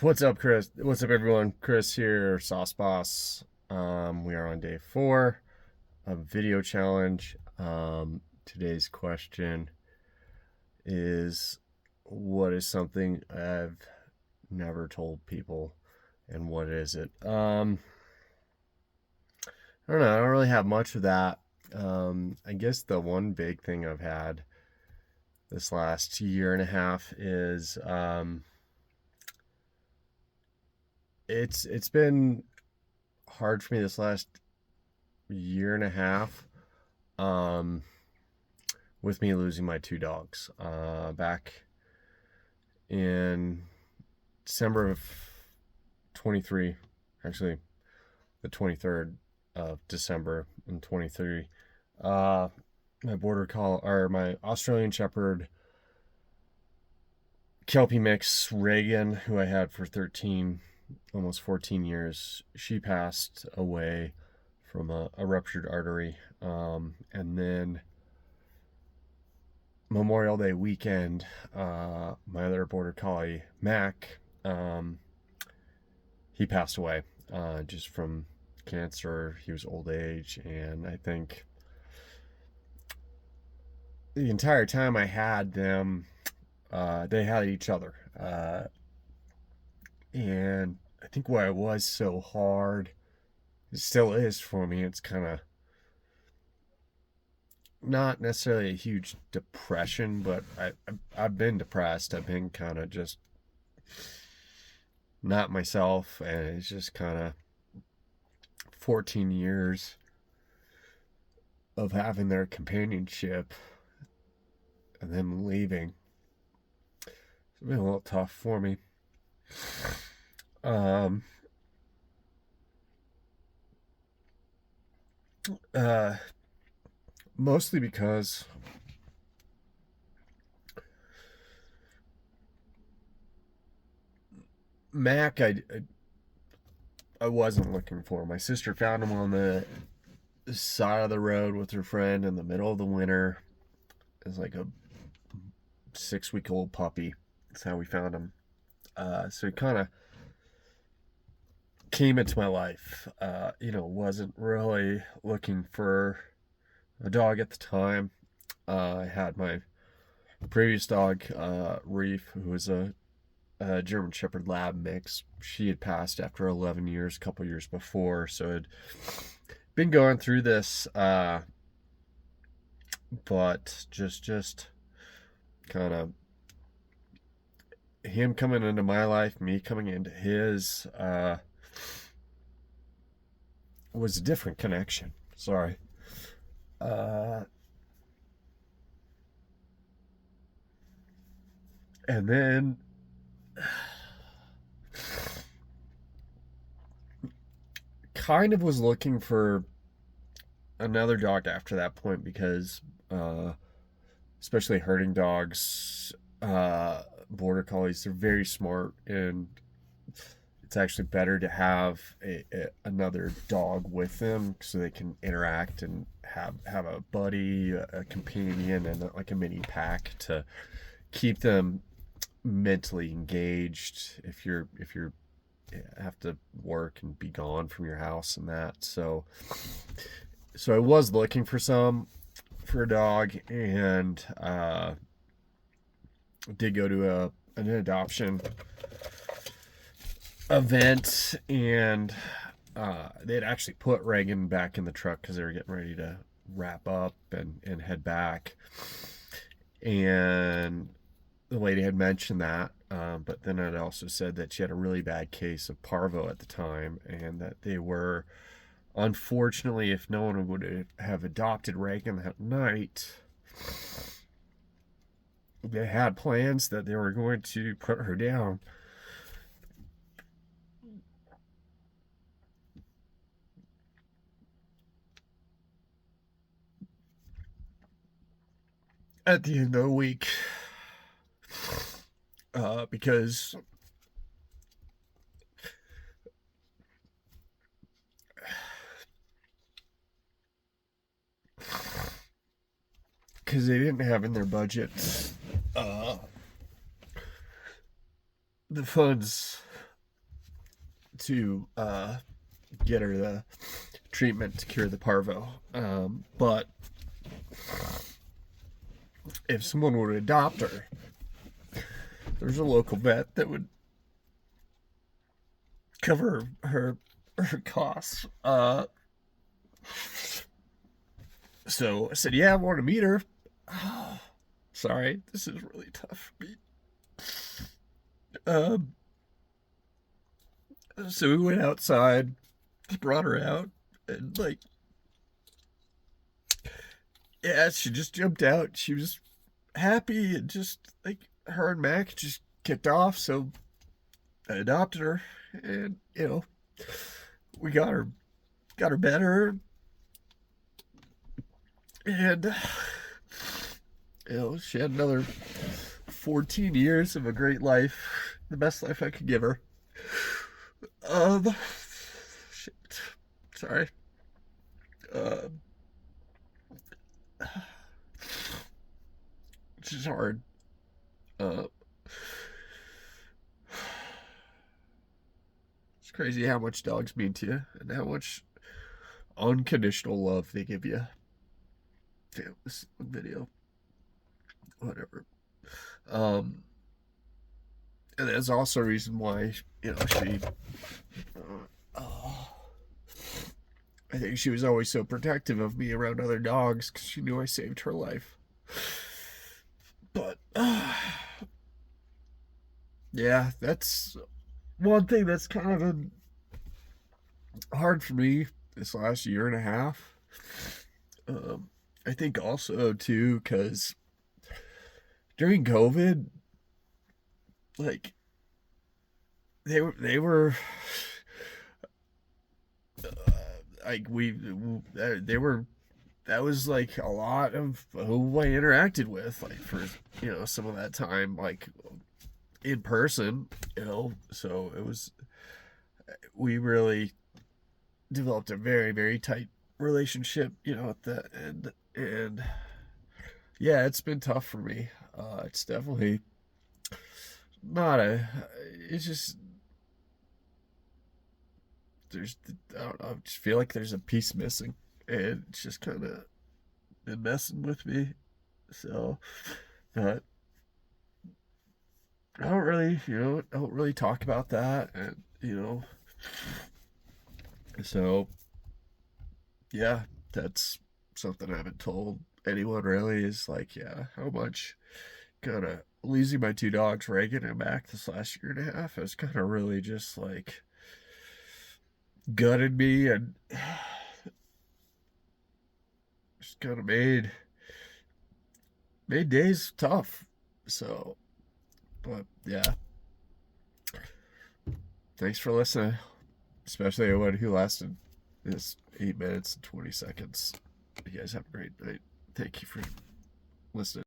What's up, Chris? What's up, everyone? Chris here, Sauce Boss. We are on day 4 of video challenge. Today's question is, what is something I've never told people, and what is it? I don't know. I don't really have much of that. I guess the one big thing I've had this last year and a half is it's been hard for me this last year and a half, um, with me losing my two dogs. Back in December of 23, actually the 23rd of December in 23, my border collie, or my Australian Shepherd Kelpie mix Reagan, who I had for 13, almost 14 years, she passed away from a ruptured artery. And then Memorial Day weekend, my other border collie, Mac, he passed away just from cancer. He was old age, and I think the entire time I had them, they had each other. And I think why it was so hard, it still is for me, it's kind of not necessarily a huge depression, but I've been depressed. I've been kind of just not myself, and it's just kind of 14 years of having their companionship and them leaving. It's been a little tough for me. Um, uh, Mostly because Mac, I wasn't looking for. My sister found him on the side of the road with her friend in the middle of the winter. It was like a 6-week-old puppy. That's how we found him. So he kind of came into my life. Wasn't really looking for a dog at the time. I had my previous dog, Reef, who was a German Shepherd Lab mix. She had passed after 11 years, a couple years before, so I'd been going through this, but just kind of him coming into my life, me coming into his, was a different connection. Sorry. Uh, and then kind of was looking for another dog after that point because, especially herding dogs, border collies, they're very smart, and it's actually better to have another dog with them so they can interact and have a buddy, a companion, and like a mini pack to keep them mentally engaged if you're have to work and be gone from your house and that. So I was looking for a dog, and did go to an adoption event, and they'd actually put Reagan back in the truck because they were getting ready to wrap up and head back. And the lady had mentioned that, but then it also said that she had a really bad case of parvo at the time, and that they were, unfortunately, if no one would have adopted Reagan that night, they had plans that they were going to put her down. At the end of the week, because they didn't have in their budget, uh, the funds to get her the treatment to cure the parvo. But if someone would adopt her, there's a local vet that would cover her costs. So I said, yeah, I want to meet her. Sorry, this is really tough for me. So we went outside, brought her out, and like, yeah, she just jumped out. She was happy, and just like her and Mac just kicked off. So I adopted her, and we got her better, and she had another 14 years of a great life, the best life I could give her. Shit, sorry. It's just hard. It's crazy how much dogs mean to you and how much unconditional love they give you. Damn, this video. Whatever. And that's also a reason why, she, I think she was always so protective of me around other dogs because she knew I saved her life. But, yeah, that's one thing that's kind of been hard for me this last year and a half. I think also, too, because during COVID, like, they were like they were that was like a lot of who I interacted with, like, for some of that time, like in person, so it was, we really developed a very, very tight relationship, at the end. And yeah, it's been tough for me. It's definitely not it's just, I don't know, I just feel like there's a piece missing, and it's just kind of been messing with me. So, but I don't really talk about that, and so yeah, that's something I haven't told anyone really, is like, yeah, how much kind of losing my two dogs, Reagan and Mac, this last year and a half has kind of really just like gutted me, and just kind of made days tough. So, but yeah, thanks for listening, especially one who lasted this 8 minutes and 20 seconds. You guys have a great night. Thank you for listening.